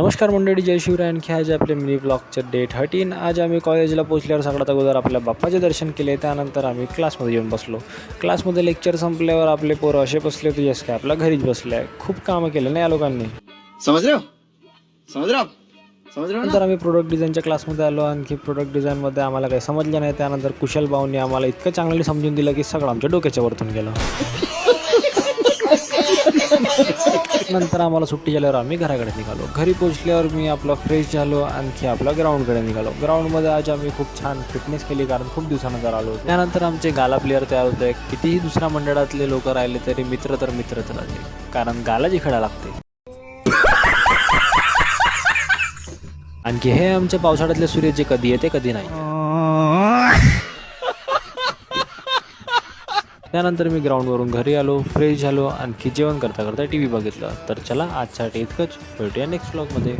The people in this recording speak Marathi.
नमस्कार मंडळी, जय शिवराय. आणखी आज आपले मिनी व्लॉगचे डे 13. आज आम्ही कॉलेजला पोहोचल्यावर सगळ्यात अगोदर आपल्या बाप्पाचे दर्शन केले. त्यानंतर आम्ही क्लासमध्ये येऊन बसलो. क्लासमध्ये लेक्चर संपल्यावर आपले पोरं असे बसले होते जसं काय आपल्या घरीच बसले आहे. खूप कामं केलं नाही या लोकांनी. समझ रहे हो ना? नंतर आम्ही प्रोडक्ट डिझाईनच्या क्लासमध्ये आलो. आणखी प्रोडक्ट डिझाईनमध्ये आम्हाला काही समजलं नाही. त्यानंतर कुशल भाऊंनी आम्हाला इतकं चांगलं समजून दिलं की सगळं आमच्या डोक्याच्या वरतून गेलं. नंतर आम्हाला सुट्टी झाल्यावर आम्ही घराकडे निघालो. घरी पोहोचल्यावर मी आपला फ्रेश झालो. आणखी आपला ग्राउंडकडे निघालो. ग्राउंडमध्ये आज आम्ही खूप छान फिटनेस केली, कारण खूप दिवसानंतर आलो. त्यानंतर आमचे गाला प्लेअर तयार होते. कितीही दुसऱ्या मंडळातले लोक राहिले तरी मित्र तर मित्रच राहिले, कारण गालाची खेळा लागते. आणखी हे आमच्या पावसाळ्यातले सूर्य जे कधी येते कधी नाही. त्यानंतर मी ग्राउंडवरून घरी आलो, फ्रेश झालो. आणखी जेवण करता करता TV बघितलं. तर चला, आजसाठी इतकंच. भेटूया नेक्स्ट व्लॉगमध्ये.